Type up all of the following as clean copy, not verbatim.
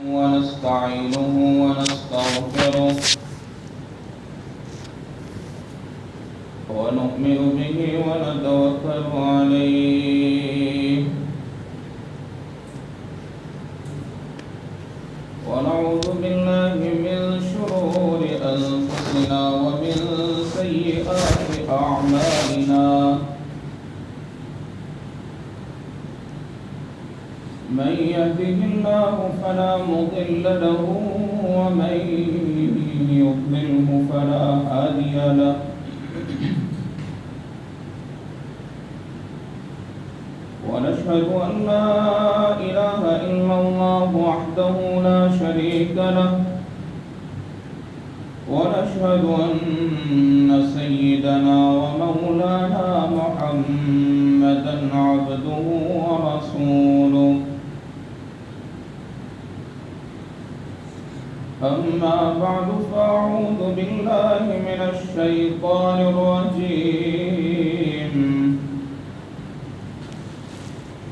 ونستعينه ونستغفره ونؤمن به ونتوكل عليه ونعوذ بالله من شرور أنفسنا ومن سيئات أعمالنا من يهده الله فلا مضل له ومن يضلله فلا هادي له ونشهد أن لا إله إلا الله وحده لا شريك له ونشهد أن سيدنا ومولانا محمدا عبده ورسوله أما بعد فأعوذ بالله من الشيطان الرجيم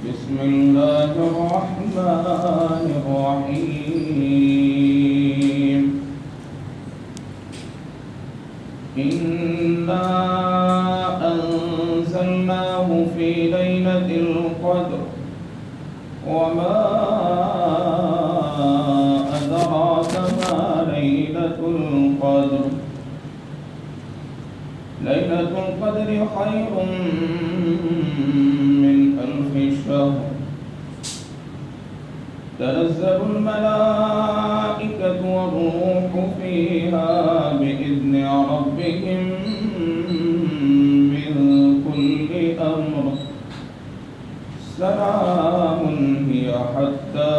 بسم الله الرحمن الرحيم إنا أنزلناه في ليلة القدر وما أدراك ما ليلة القدر ليلة القدر خير من ألف شهر تنزل الملائكة والروح فيها بإذن ربهم من كل أمر سلام هي حتى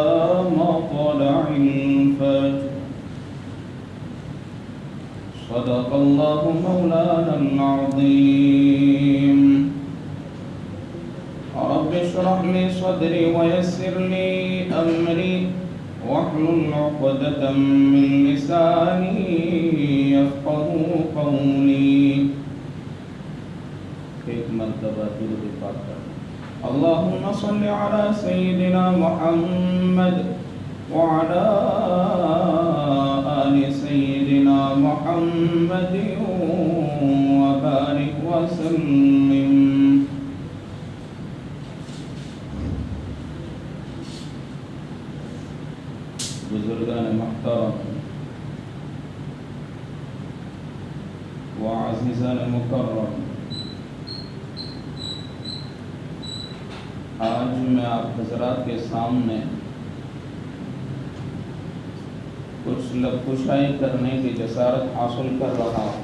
مطلع الفجر صدق الله مولانا العظيم رب اشرح لي صدري ويسر لي أمري واحلل عقدة من لساني يفقهوا قولي ایک مرتبہ درود پاک کر اللهم صل على سيدنا محمد وعلى آل سيدنا محمد وبارك وسلم بزرگان محترم وعزیزان مکرم، آج میں آپ حضرات کے سامنے کچھ لب کشائی کرنے کی جسارت حاصل کر رہا ہوں۔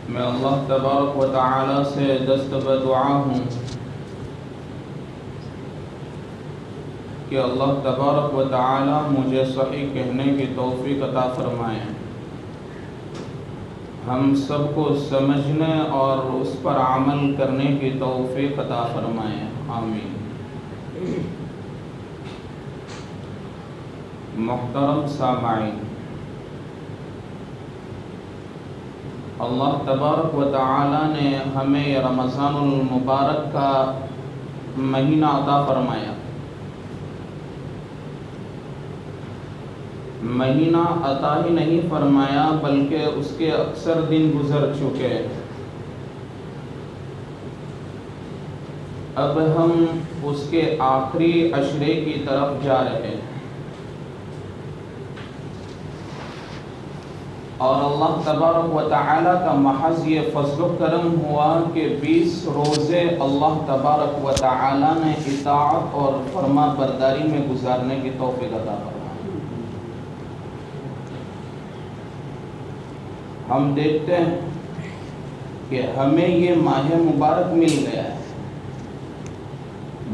میں اللہ تبارک و تعالی سے دست بدعا ہوں کہ اللہ تبارک و تعالی مجھے صحیح کہنے کی توفیق عطا فرمائیں، ہم سب کو سمجھنے اور اس پر عمل کرنے کی توفیق عطا فرمائیں، آمین۔ محترم سامعین، اللہ تبارک و تعالی نے ہمیں یہ رمضان المبارک کا مہینہ عطا فرمایا۔ مہینہ عطا ہی نہیں فرمایا بلکہ اس کے اکثر دن گزر چکے، اب ہم اس کے آخری عشرے کی طرف جا رہے ہیں، اور اللہ تبارک و تعالی کا محض یہ فضل و کرم ہوا کہ 20 روزے اللہ تبارک و تعالی نے اطاعت اور فرما برداری میں گزارنے کی توفیق عطا فرمائی۔ ہم دیکھتے ہیں کہ ہمیں یہ ماہ مبارک مل گیا ہے،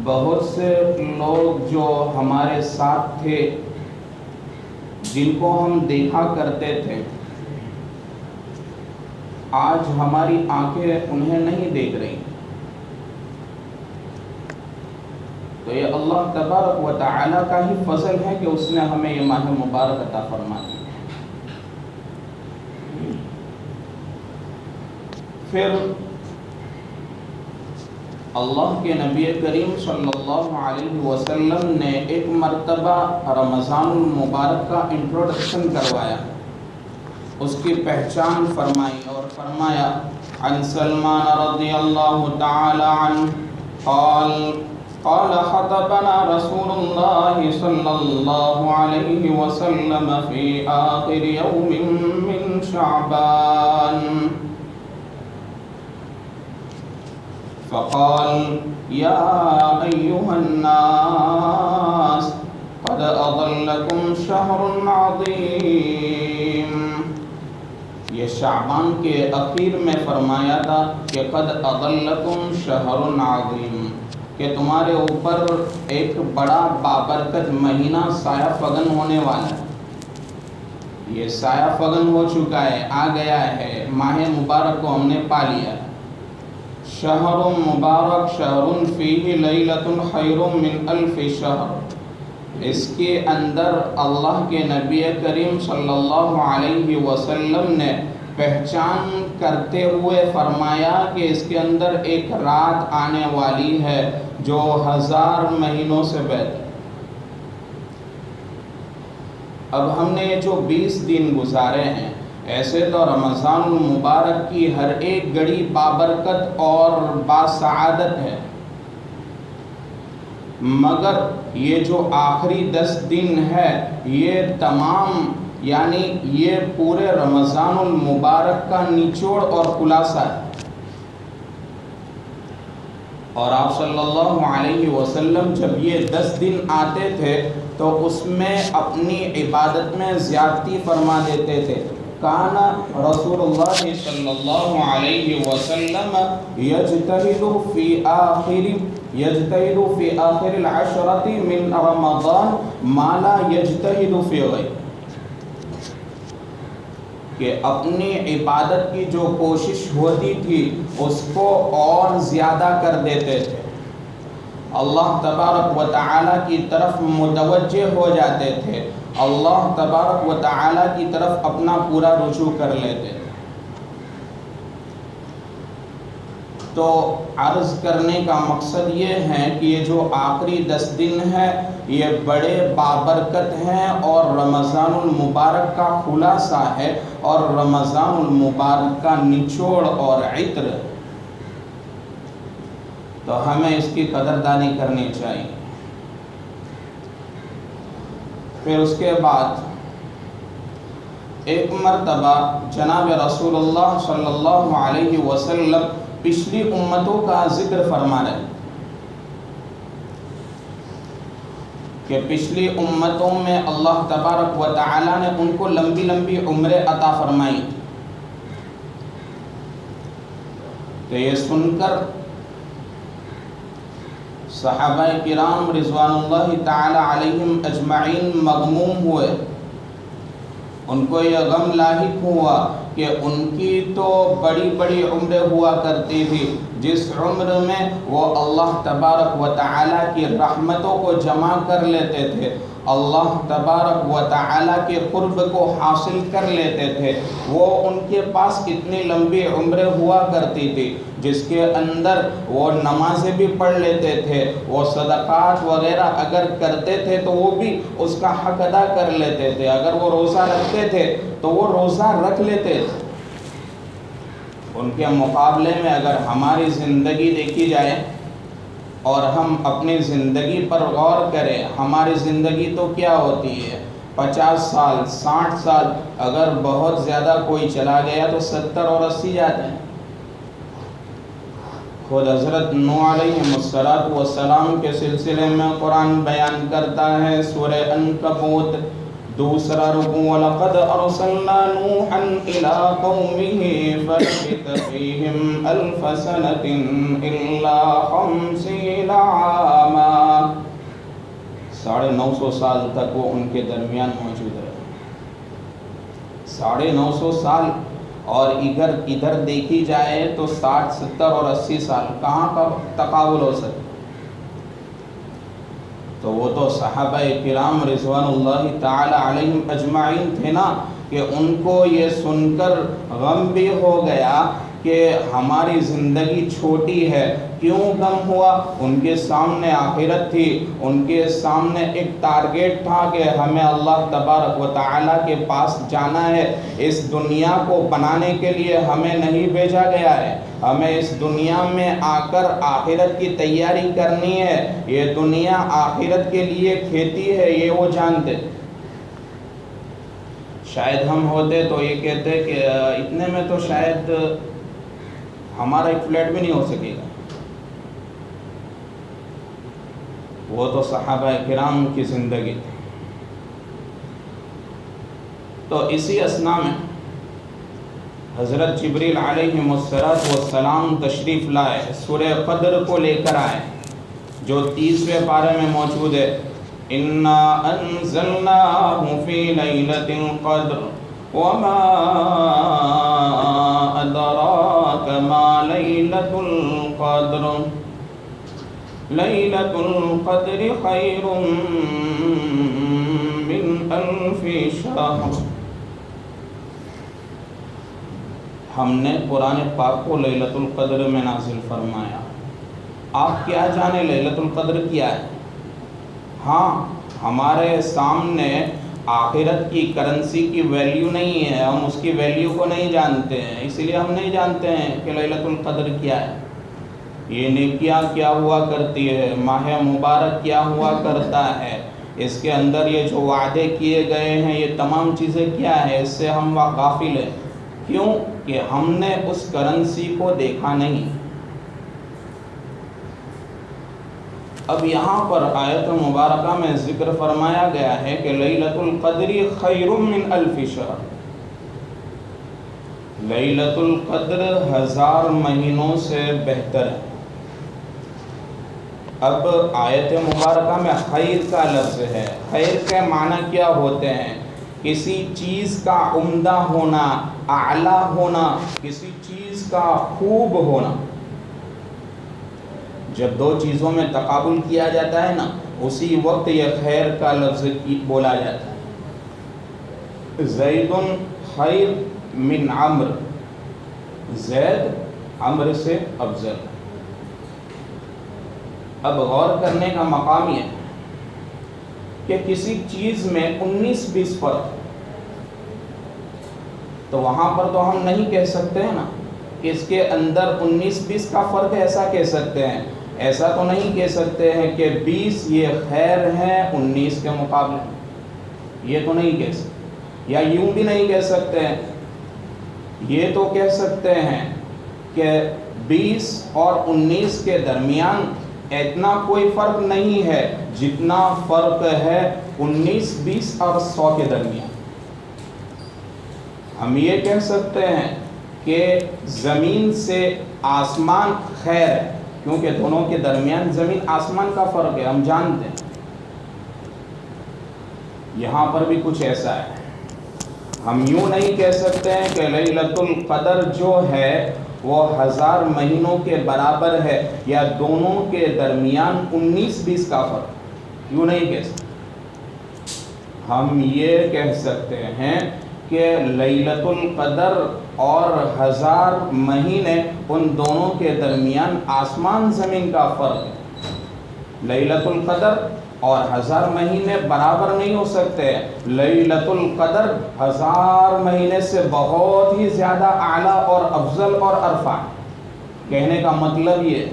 بہت سے لوگ جو ہمارے ساتھ تھے، جن کو ہم دیکھا کرتے تھے، آج ہماری آنکھیں انہیں نہیں دیکھ رہی، تو یہ اللہ تبارک و تعالی کا ہی فضل ہے کہ اس نے ہمیں یہ ماہ مبارک عطا فرما دی۔ پھر اللہ کے نبی کریم صلی اللہ علیہ وسلم نے ایک مرتبہ رمضان المبارک کا انٹروڈکشن کروایا، اس کی پہچان فرمائی اور فرمایا عن سلمان رضی اللہ تعالی عنہ قال خطبنا رسول اللہ صلی اللہ علیہ وسلم فی آخر یوم من شعبان فقال یا ایہا الناس قد اضلکم شہر عظیم۔ یہ شعبان کے اخیر میں فرمایا تھا کہ قد اضلکم شہر عظیم، کہ تمہارے اوپر ایک بڑا بابرکت مہینہ سایہ فگن ہونے والا ہے۔ یہ سایہ فگن ہو چکا ہے، آ گیا ہے، ماہ مبارک کو ہم نے پا لیا ہے۔ شہر مبارک شہر فیہ لیلۃ خیر من الف شہر، اس کے اندر اللہ کے نبی کریم صلی اللہ علیہ وسلم نے پہچان کرتے ہوئے فرمایا کہ اس کے اندر ایک رات آنے والی ہے جو 1000 مہینوں سے بہتر۔ اب ہم نے جو 20 دن گزارے ہیں، ایسے تو رمضان المبارک کی ہر ایک گھڑی بابرکت اور باسعادت ہے، مگر یہ جو آخری 10 دن ہے یہ تمام یعنی یہ پورے رمضان المبارک کا نچوڑ اور خلاصہ ہے۔ اور آپ صلی اللہ علیہ وسلم جب یہ 10 دن آتے تھے تو اس میں اپنی عبادت میں زیادتی فرما دیتے تھے۔ کان رسول اللہ صلی اللہ علیہ وسلم یجتہد فی آخر العشرۃ من رمضان ما لا یجتہد فی غیرہ، کہ اپنی عبادت کی جو کوشش ہوتی تھی اس کو اور زیادہ کر دیتے تھے، اللہ تبارک و تعالی کی طرف متوجہ ہو جاتے تھے، اللہ تبارک و تعالی کی طرف اپنا پورا رجوع کر لیتے تھے۔ تو عرض کرنے کا مقصد یہ ہے کہ یہ جو آخری 10 دن ہے یہ بڑے بابرکت ہیں اور رمضان المبارک کا خلاصہ ہے اور رمضان المبارک کا نچوڑ اور عطر ہے، تو ہمیں اس کی قدردانی کرنی چاہیے۔ پھر اس کے بعد ایک مرتبہ جناب رسول اللہ صلی اللہ علیہ وسلم پچھلی امتوں کا ذکر فرما رہے ہیں کہ پچھلی امتوں میں اللہ تبارک و تعالی نے ان کو لمبی لمبی عمریں عطا فرمائی، تو یہ سن کر صحابہ کرام رضوان اللہ تعالی علیہم اجمعین مغموم ہوئے، ان کو یہ غم لاحق ہوا کہ ان کی تو بڑی بڑی عمریں ہوا کرتی تھی، جس عمر میں وہ اللہ تبارک و تعالی کی رحمتوں کو جمع کر لیتے تھے، اللہ تبارک و تعالی کے قرب کو حاصل کر لیتے تھے، وہ ان کے پاس اتنی لمبی عمریں ہوا کرتی تھی جس کے اندر وہ نمازیں بھی پڑھ لیتے تھے، وہ صدقات وغیرہ اگر کرتے تھے تو وہ بھی اس کا حق ادا کر لیتے تھے، اگر وہ روزہ رکھتے تھے تو وہ روزہ رکھ لیتے تھے۔ ان کے مقابلے میں اگر ہماری زندگی دیکھی جائے اور ہم اپنی زندگی پر غور کریں، ہماری زندگی تو کیا ہوتی ہے، 50 سال 60 سال، اگر بہت زیادہ کوئی چلا گیا تو 70 اور 80 جاتے ہیں۔ خود حضرت نوح علیہ السلام کے سلسلے میں قرآن بیان کرتا ہے، سورہ عنکبوت دوسرا رکوع، وَلَقَدْ أَرْسَلْنَا نُوحًا إِلَىٰ قَوْمِهِ فَلَبِثَ فِيهِمْ أَلْفَ سَنَةٍ إِلَّا 50 عَامًا، 950 سال تک وہ ان کے درمیان موجود رہے، 950 سال، اور ادھر دیکھی جائے تو 60 70 اور 80 سال، کہاں کا تقابل ہو سکتا؟ تو وہ تو صحابہ کرام رضوان اللہ تعالی علیہم اجمعین تھے نا، کہ ان کو یہ سن کر غم بھی ہو گیا کہ ہماری زندگی چھوٹی ہے، کیوں غم ہوا؟ ان کے سامنے آخرت تھی، ان کے سامنے ایک ٹارگیٹ تھا کہ ہمیں اللہ تبارک و تعالیٰ کے پاس جانا ہے۔ اس دنیا کو بنانے کے لیے ہمیں نہیں بھیجا گیا ہے، ہمیں اس دنیا میں آ کر آخرت کی تیاری کرنی ہے۔ یہ دنیا آخرت کے لیے کھیتی ہے، یہ وہ جانتے۔ شاید ہم ہوتے تو یہ کہتے کہ اتنے میں تو شاید ہمارا ایک فلیٹ بھی نہیں ہو سکے گا۔ وہ تو صحابہ کرام کی زندگی تھی۔ تو اسی اثناء میں حضرت جبریل علیہ السلام تشریف لائے، سورہ قدر کو لے کر آئے، جو 30ویں پارے میں موجود ہے۔ اِنَّا أَنزَلْنَاهُ فِي لَيْلَةِ الْقَدْرِ وَمَا أَدْرَاكَ مَا لَيْلَةُ الْقَدْرِ لَيْلَةُ الْقَدْرِ خَيْرٌ مِّنْ أَلْفِ شَهْرٍ۔ ہم نے قرآن پاک کو لیلۃ القدر میں نازل فرمایا۔ آپ کیا جانیں لیلۃ القدر کیا ہے؟ ہاں، ہمارے سامنے آخرت کی کرنسی کی ویلیو نہیں ہے، ہم اس کی ویلیو کو نہیں جانتے ہیں، اس لیے ہم نہیں جانتے ہیں کہ لیلۃ القدر کیا ہے، یہ نیکیاں کیا ہوا کرتی ہے، ماہ مبارک کیا ہوا کرتا ہے، اس کے اندر یہ جو وعدے کیے گئے ہیں یہ تمام چیزیں کیا ہے، اس سے ہم غافل ہیں۔ کیوں کہ ہم نے اس کرنسی کو دیکھا نہیں۔ اب یہاں پر آیت مبارکہ میں ذکر فرمایا گیا ہے کہ لیلۃ القدر خیر من الف شہر، لیلۃ القدر 1000 مہینوں سے بہتر ہے۔ اب آیت مبارکہ میں خیر کا لفظ ہے، خیر کے معنی کیا ہوتے ہیں؟ کسی چیز کا عمدہ ہونا، اعلیٰ ہونا، کسی چیز کا خوب ہونا۔ جب دو چیزوں میں تقابل کیا جاتا ہے نا، اسی وقت یہ خیر کا لفظ بولا جاتا ہے۔ زید خیر من عمر، زید عمر سے افضل۔ اب غور کرنے کا مقام یہ ہے کہ کسی چیز میں 19-20 فرق، تو وہاں پر تو ہم نہیں کہہ سکتے ہیں نا کہ اس کے اندر 19-20 کا فرق ایسا کہہ سکتے ہیں، ایسا تو نہیں کہہ سکتے ہیں کہ 20 یہ خیر ہے 19 کے مقابلے، یہ تو نہیں کہہ سکتے، یا یوں بھی نہیں کہہ سکتے ہیں، یہ تو کہہ سکتے ہیں کہ 20 اور 19 کے درمیان اتنا کوئی فرق نہیں ہے جتنا فرق ہے 19، 20 اور 100 کے درمیان۔ ہم یہ کہہ سکتے ہیں کہ زمین سے آسمان خیر ہے، کیونکہ دونوں کے درمیان زمین آسمان کا فرق ہے، ہم جانتے ہیں۔ یہاں پر بھی کچھ ایسا ہے، ہم یوں نہیں کہہ سکتے ہیں کہ لیلۃ القدر جو ہے وہ 1000 مہینوں کے برابر ہے، یا دونوں کے درمیان 19-20 کا فرق، یوں نہیں کہہ سکتے۔ ہم یہ کہہ سکتے ہیں کہ لیلۃ القدر اور 1000 مہینے، ان دونوں کے درمیان آسمان زمین کا فرق ہے۔ لیلۃ القدر اور 1000 مہینے برابر نہیں ہو سکتے، لیلۃ القدر 1000 مہینے سے بہت ہی زیادہ اعلیٰ اور افضل اور ارفع۔ کہنے کا مطلب یہ،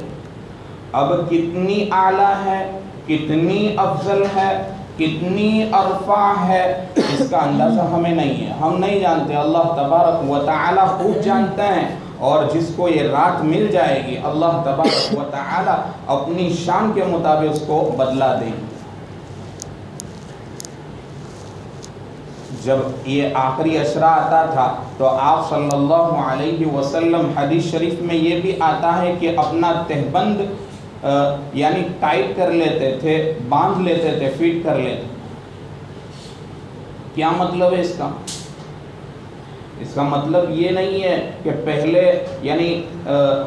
اب کتنی اعلیٰ ہے، کتنی افضل ہے، کتنی ارفع ہے، اس کا اندازہ ہمیں نہیں ہے، ہم نہیں جانتے، اللہ تبارک و تعالی خوب جانتے ہیں، اور جس کو یہ رات مل جائے گی اللہ تبارک و تعالی اپنی شان کے مطابق اس کو بدلا دیں گے۔ جب یہ آخری عشرہ آتا تھا تو آپ صلی اللہ علیہ وسلم، حدیث شریف میں یہ بھی آتا ہے کہ اپنا تہبند یعنی ٹائٹ کر لیتے تھے، باندھ لیتے تھے، فٹ کر لیتے۔ کیا مطلب ہے اس کا؟ اس کا مطلب یہ نہیں ہے کہ پہلے، یعنی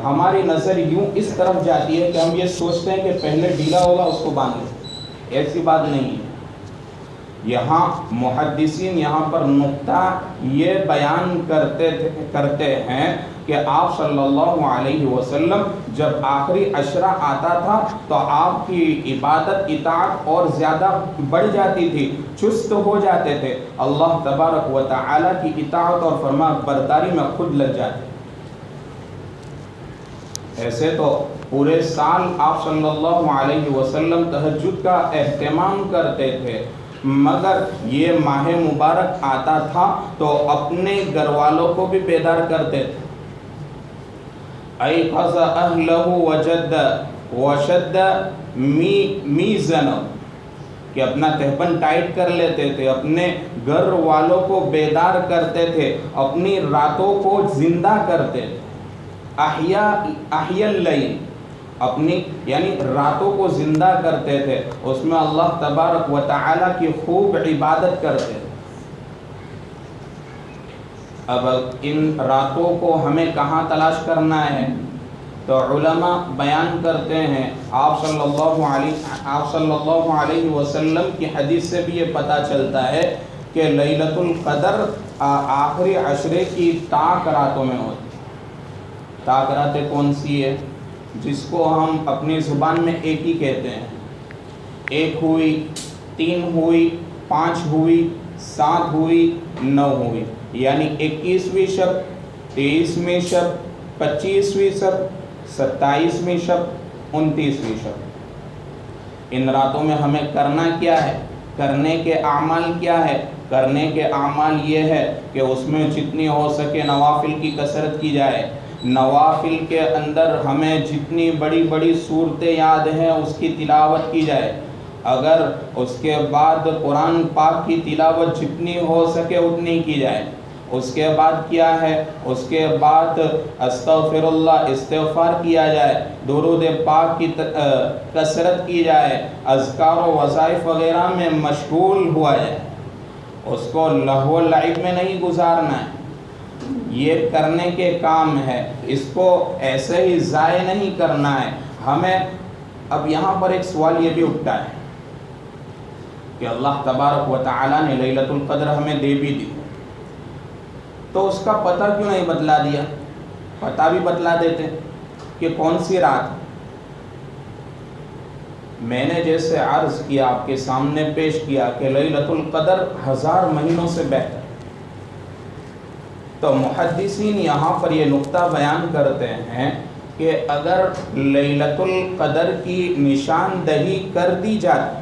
ہماری نظر یوں اس طرف جاتی ہے کہ ہم یہ سوچتے ہیں کہ پہلے ڈھیلا ہوگا اس کو باندھ لیں، ایسی بات نہیں ہے۔ یہاں محدثین یہاں پر نقطہ یہ بیان کرتے ہیں کہ آپ صلی اللہ علیہ وسلم جب آخری عشرہ آتا تھا تو آپ کی عبادت اطاعت اور زیادہ بڑھ جاتی تھی، چست ہو جاتے تھے، اللہ تبارک و تعالی کی اطاعت اور فرما برداری میں خود لگ جاتے۔ ایسے تو پورے سال آپ صلی اللہ علیہ وسلم تہجد کا اہتمام کرتے تھے، مگر یہ ماہ مبارک آتا تھا تو اپنے گھر والوں کو بھی بیدار کرتے تھے۔ ایقظ اہلہ وجد وشد میزن، کہ اپنا تہبند ٹائٹ کر لیتے تھے، اپنے گھر والوں کو بیدار کرتے تھے، اپنی راتوں کو زندہ کرتے تھے۔ احیا اللیل، اپنی یعنی راتوں کو زندہ کرتے تھے، اس میں اللہ تبارک و تعالی کی خوب عبادت کرتے تھے۔ اب ان راتوں کو ہمیں کہاں تلاش کرنا ہے؟ تو علماء بیان کرتے ہیں، آپ صلی اللہ علیہ وسلم کی حدیث سے بھی یہ پتہ چلتا ہے کہ لیلۃ القدر آخری عشرے کی طاق راتوں میں ہوتی ہے۔ طاق راتیں کون سی ہے؟ جس کو ہم اپنی زبان میں ایک ہی کہتے ہیں، 1 ہوئی، 3 ہوئی، 5 ہوئی، 7 ہوئی، 9 ہوئی، یعنی 21ویں شب، 23ویں شب، 25ویں شب، 27ویں شب، 29ویں شب۔ ان راتوں میں ہمیں کرنا کیا ہے؟ کرنے کے اعمال کیا ہے؟ کرنے کے اعمال یہ ہے کہ اس میں جتنی ہو سکے نوافل کی کثرت کی جائے، نوافل کے اندر ہمیں جتنی بڑی بڑی صورتیں یاد ہیں اس کی تلاوت کی جائے، اگر اس کے بعد قرآن پاک کی تلاوت جتنی ہو سکے اتنی کی جائے۔ اس کے بعد کیا ہے؟ اس کے بعد استغفر اللہ، استغفار کیا جائے، درود پاک کی کثرت کی جائے، اذکار و وظائف وغیرہ میں مشغول ہوا جائے، اس کو لہو و لعب میں نہیں گزارنا ہے۔ یہ کرنے کے کام ہے، اس کو ایسے ہی ضائع نہیں کرنا ہے ہمیں۔ اب یہاں پر ایک سوال یہ بھی اٹھتا ہے کہ اللہ تبارک و تعالیٰ نے لیلۃ القدر ہمیں دے بھی دی، تو اس کا پتہ کیوں نہیں بتلا دیا؟ پتہ بھی بتلا دیتے کہ کون سی رات۔ میں نے جیسے عرض کیا، آپ کے سامنے پیش کیا کہ لیلۃ القدر 1000 مہینوں سے بہتر، تو محدثین یہاں پر یہ نقطہ بیان کرتے ہیں کہ اگر لیلۃ القدر کی نشاندہی کر دی جاتی،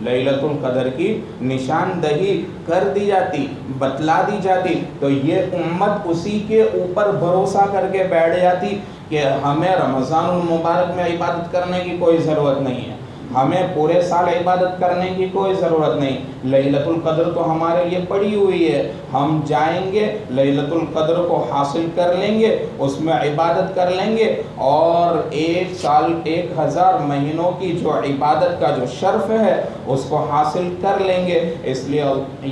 لیلۃ القدر کی نشاندہی کر دی جاتی، بتلا دی جاتی، تو یہ امت اسی کے اوپر بھروسہ کر کے بیٹھ جاتی کہ ہمیں رمضان المبارک میں عبادت کرنے کی کوئی ضرورت نہیں ہے، ہمیں پورے سال عبادت کرنے کی کوئی ضرورت نہیں، لیلۃ القدر تو ہمارے لیے پڑی ہوئی ہے، ہم جائیں گے لیلۃ القدر کو حاصل کر لیں گے، اس میں عبادت کر لیں گے، اور 1 سال 1000 مہینوں کی جو عبادت کا جو شرف ہے اس کو حاصل کر لیں گے۔ اس لیے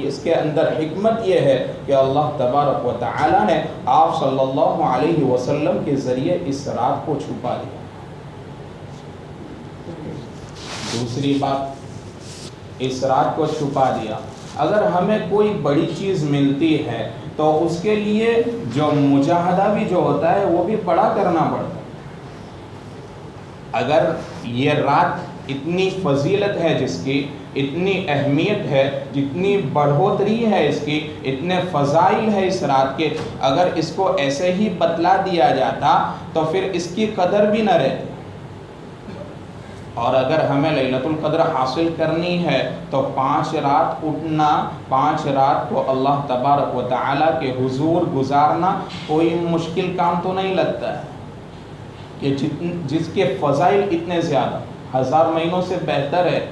اس کے اندر حکمت یہ ہے کہ اللہ تبارک و تعالی نے آپ صلی اللہ علیہ وسلم کے ذریعے اس رات کو چھپا دیا۔ دوسری بات، اس رات کو چھپا دیا۔ اگر ہمیں کوئی بڑی چیز ملتی ہے تو اس کے لیے جو مجاہدہ بھی جو ہوتا ہے وہ بھی بڑا کرنا پڑتا ہے۔ اگر یہ رات اتنی فضیلت ہے، جس کی اتنی اہمیت ہے، جتنی بڑھوتری ہے اس کی، اتنے فضائل ہے اس رات کے، اگر اس کو ایسے ہی بتلا دیا جاتا تو پھر اس کی قدر بھی نہ رہتی۔ اور اگر ہمیں لیلۃ القدر حاصل کرنی ہے تو 5 رات اٹھنا، 5 رات کو اللہ تبارک و تعالیٰ کے حضور گزارنا کوئی مشکل کام تو نہیں لگتا ہے، کہ جس کے فضائل اتنے زیادہ 1000 مہینوں سے بہتر ہے۔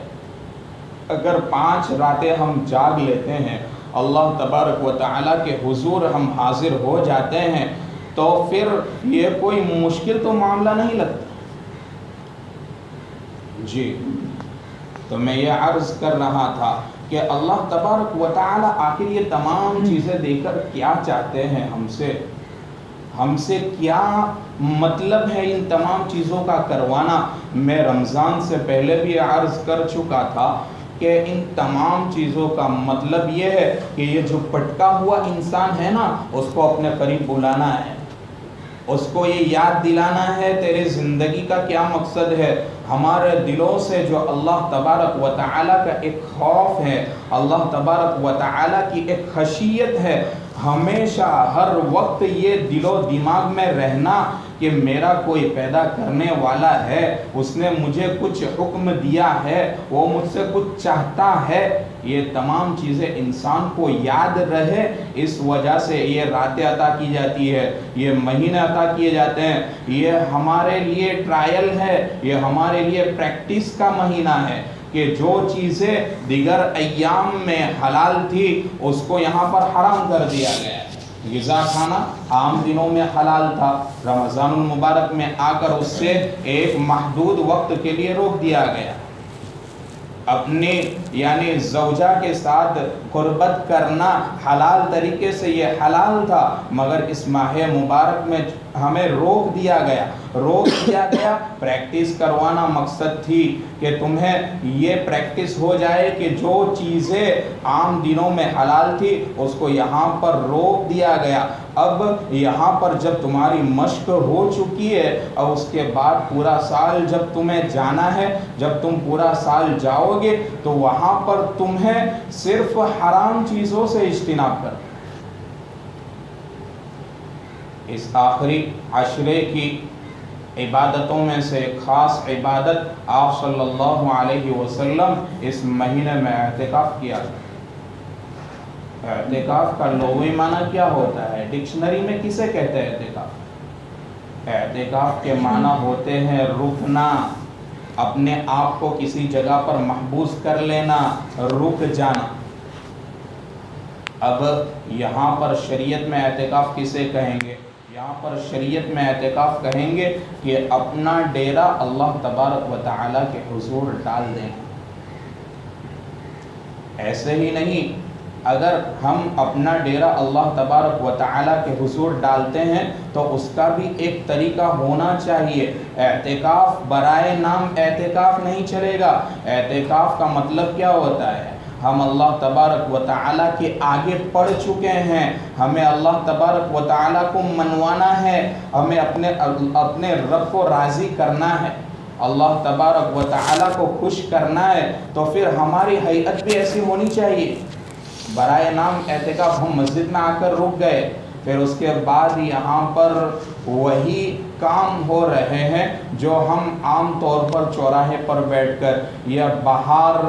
اگر 5 راتیں ہم جاگ لیتے ہیں، اللہ تبارک و تعالیٰ کے حضور ہم حاضر ہو جاتے ہیں، تو پھر یہ کوئی مشکل تو معاملہ نہیں لگتا۔ جی، تو میں یہ عرض کر رہا تھا کہ اللہ تبارک و تعالیٰ آخر یہ تمام چیزیں دے کر کیا چاہتے ہیں ہم سے کیا مطلب ہے ان تمام چیزوں کا کروانا۔ میں رمضان سے پہلے بھی عرض کر چکا تھا کہ ان تمام چیزوں کا مطلب یہ ہے کہ یہ جو پٹکا ہوا انسان ہے نا، اس کو اپنے قریب بلانا ہے، اس کو یہ یاد دلانا ہے تیرے زندگی کا کیا مقصد ہے۔ ہمارے دلوں سے جو اللہ تبارک و تعالیٰ کا ایک خوف ہے، اللہ تبارک و تعالیٰ کی ایک خشیت ہے، ہمیشہ ہر وقت یہ دل و دماغ میں رہنا کہ میرا کوئی پیدا کرنے والا ہے، اس نے مجھے کچھ حکم دیا ہے، وہ مجھ سے کچھ چاہتا ہے، یہ تمام چیزیں انسان کو یاد رہے، اس وجہ سے یہ راتیں عطا کی جاتی ہے، یہ مہینے عطا کیے جاتے ہیں، یہ ہمارے لیے ٹرائل ہے، یہ ہمارے لیے پریکٹس کا مہینہ ہے کہ جو چیزیں دیگر ایام میں حلال تھی اس کو یہاں پر حرام کر دیا گیا ہے۔ غذا کھانا عام دنوں میں حلال تھا، رمضان المبارک میں آ کر اس سے ایک محدود وقت کے لیے روک دیا گیا۔ اپنے یعنی زوجہ کے ساتھ قربت کرنا حلال طریقے سے یہ حلال تھا، مگر اس ماہ مبارک میں ہمیں روک دیا گیا۔ پریکٹس کروانا مقصد تھی کہ تمہیں یہ پریکٹس ہو جائے کہ جو چیزیں عام دنوں میں حلال تھی اس کو یہاں پر روک دیا گیا۔ اب یہاں پر جب تمہاری مشق ہو چکی ہے، اب اس کے بعد پورا سال جب تمہیں جانا ہے، جب تم پورا سال جاؤ گے تو وہاں پر تمہیں صرف حرام چیزوں سے اجتناب کر۔ اس آخری عشرے کی عبادتوں میں سے ایک خاص عبادت آپ صلی اللہ علیہ وسلم اس مہینے میں اعتکاف کیا۔ اعتکاف کا لغوی معنی کیا ہوتا ہے؟ ڈکشنری میں کسے کہتے ہیں اعتکاف؟ اعتکاف کے معنی ہوتے ہیں رکنا، اپنے آپ کو کسی جگہ پر محبوس کر لینا، رک جانا۔ اب یہاں پر شریعت میں اعتکاف کسے کہیں گے؟ یہاں پر شریعت میں اعتکاف کہیں گے کہ اپنا ڈیرا اللہ تبارک و تعالیٰ کے حضور ڈال دینا۔ ایسے ہی نہیں، اگر ہم اپنا ڈیرا اللہ تبارک و تعالیٰ کے حضور ڈالتے ہیں تو اس کا بھی ایک طریقہ ہونا چاہیے۔ اعتکاف برائے نام اعتکاف نہیں چلے گا۔ اعتکاف کا مطلب کیا ہوتا ہے؟ ہم اللہ تبارک و تعالیٰ کے آگے پڑھ چکے ہیں، ہمیں اللہ تبارک و تعالیٰ کو منوانا ہے، ہمیں اپنے رب کو راضی کرنا ہے، اللہ تبارک و تعالیٰ کو خوش کرنا ہے، تو پھر ہماری ہیئت بھی ایسی ہونی چاہیے۔ برائے نام اعتکاف ہم مسجد میں آ کر رک گئے، پھر اس کے بعد یہاں پر وہی کام ہو رہے ہیں جو ہم عام طور پر چوراہے پر بیٹھ کر یا باہر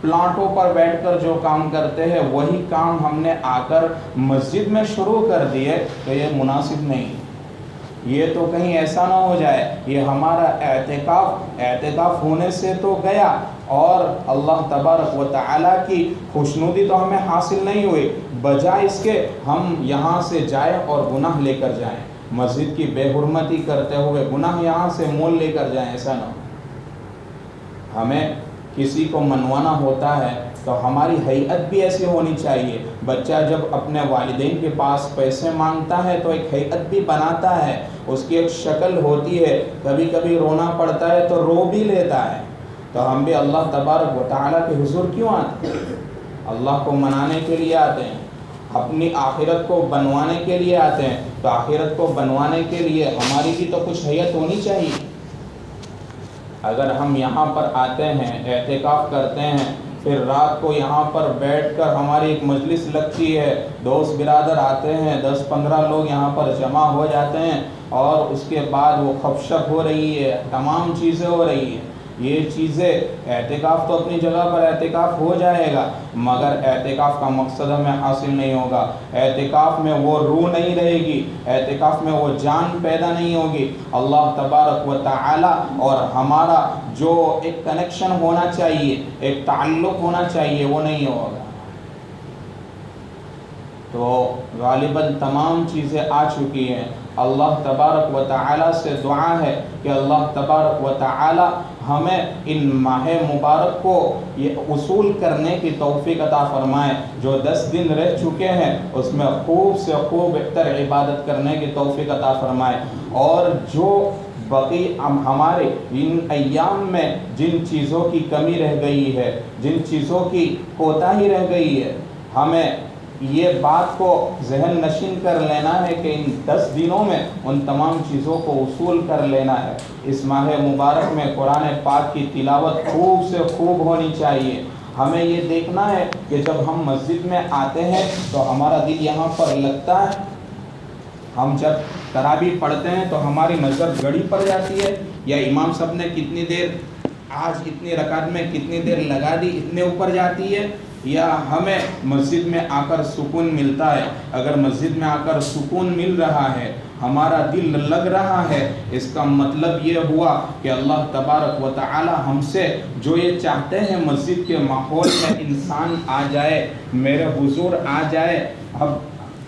پلانٹوں پر بیٹھ کر جو کام کرتے ہیں، وہی کام ہم نے آ کر مسجد میں شروع کر دیے، تو یہ مناسب نہیں۔ یہ تو کہیں ایسا نہ ہو جائے یہ ہمارا اعتکاف ہونے سے تو گیا اور اللہ تبارک و تعالیٰ کی خوشنودی تو ہمیں حاصل نہیں ہوئی، بجائے اس کے ہم یہاں سے جائیں اور گناہ لے کر جائیں، مسجد کی بے حرمتی کرتے ہوئے گناہ یہاں سے مول لے کر جائیں، ایسا نہ ہو۔ ہمیں کسی کو منوانا ہوتا ہے تو ہماری ہیئت بھی ایسی ہونی چاہیے۔ بچہ جب اپنے والدین کے پاس پیسے مانگتا ہے تو ایک ہیئت بھی بناتا ہے، اس کی ایک شکل ہوتی ہے، کبھی کبھی رونا پڑتا ہے تو رو بھی لیتا ہے۔ تو ہم بھی اللہ تبارک و تعالیٰ کے حضور کیوں آتے ہیں؟ اللہ کو منانے کے لیے آتے ہیں، اپنی آخرت کو بنوانے کے لیے آتے ہیں، تو آخرت کو بنوانے کے لیے ہماری بھی تو کچھ ہیئت ہونی چاہیے۔ اگر ہم یہاں پر آتے ہیں، اعتکاف کرتے ہیں، پھر رات کو یہاں پر بیٹھ کر ہماری ایک مجلس لگتی ہے، دوست برادر آتے ہیں، 10-15 لوگ یہاں پر جمع ہو جاتے ہیں، اور اس کے بعد وہ خف شپ ہو رہی ہے، تمام چیزیں ہو رہی ہیں، یہ چیزیں اعتکاف تو اپنی جگہ پر اعتکاف ہو جائے گا، مگر اعتکاف کا مقصد ہمیں حاصل نہیں ہوگا، اعتکاف میں وہ روح نہیں رہے گی، اعتکاف میں وہ جان پیدا نہیں ہوگی، اللہ تبارک و تعالی اور ہمارا جو ایک کنیکشن ہونا چاہیے، ایک تعلق ہونا چاہیے، وہ نہیں ہوگا۔ تو غالباً تمام چیزیں آ چکی ہیں۔ اللہ تبارک و تعالی سے دعا ہے کہ اللہ تبارک و تعالی ہمیں ان ماہ مبارک کو یہ اصول کرنے کی توفیق عطا فرمائے، جو 10 دن رہ چکے ہیں اس میں خوب سے خوب بہتر عبادت کرنے کی توفیق عطا فرمائے، اور جو باقی ہمارے ان ایام میں جن چیزوں کی کمی رہ گئی ہے، جن چیزوں کی کوتاہی رہ گئی ہے، ہمیں یہ بات کو ذہن نشین کر لینا ہے کہ ان 10 دنوں میں ان تمام چیزوں کو وصول کر لینا ہے۔ اس ماہ مبارک میں قرآن پاک کی تلاوت خوب سے خوب ہونی چاہیے۔ ہمیں یہ دیکھنا ہے کہ جب ہم مسجد میں آتے ہیں تو ہمارا دل یہاں پر لگتا ہے، ہم جب تراویح پڑھتے ہیں تو ہماری نظر گڑی پڑ جاتی ہے، یا امام صاحب نے کتنی دیر آج اتنی رکعت میں کتنی دیر لگا دی اتنے اوپر جاتی ہے، یا ہمیں مسجد میں آ کر سکون ملتا ہے۔ اگر مسجد میں آ کر سکون مل رہا ہے، ہمارا دل لگ رہا ہے، اس کا مطلب یہ ہوا کہ اللہ تبارک و تعالی ہم سے جو یہ چاہتے ہیں مسجد کے ماحول میں انسان آ جائے، میرے حضور آ جائے، اب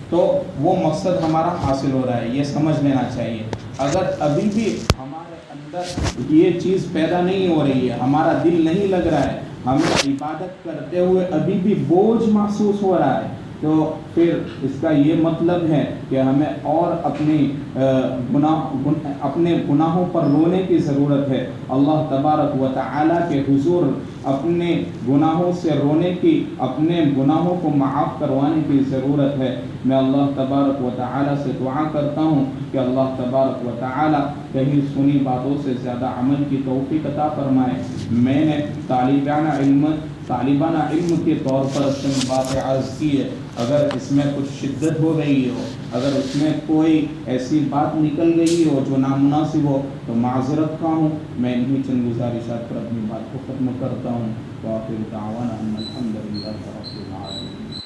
تو وہ مقصد ہمارا حاصل ہو رہا ہے، یہ سمجھ لینا چاہیے۔ اگر ابھی بھی ہمارے اندر یہ چیز پیدا نہیں ہو رہی ہے، ہمارا دل نہیں لگ رہا ہے، ہمیں عبادت کرتے ہوئے ابھی بھی بوجھ محسوس ہو رہا ہے، تو پھر اس کا یہ مطلب ہے کہ ہمیں اور اپنے گناہوں پر رونے کی ضرورت ہے۔ اللہ تبارک و تعالیٰ کے حضور اپنے گناہوں سے رونے کی، اپنے گناہوں کو معاف کروانے کی ضرورت ہے۔ میں اللہ تبارک و تعالیٰ سے دعا کرتا ہوں کہ اللہ تبارک و تعالیٰ کہیں سنی باتوں سے زیادہ عمل کی توفیق عطا فرمائے۔ میں نے طالبانہ علم کے طور پر چند باتیں عرض کی ہے، اگر اس میں کچھ شدت ہو گئی ہو، اگر اس میں کوئی ایسی بات نکل گئی ہو جو نامناسب ہو تو معذرت کا ہوں۔ میں انہی چند گزارشات پر اپنی بات کو ختم کرتا ہوں۔ وآخر دعوانا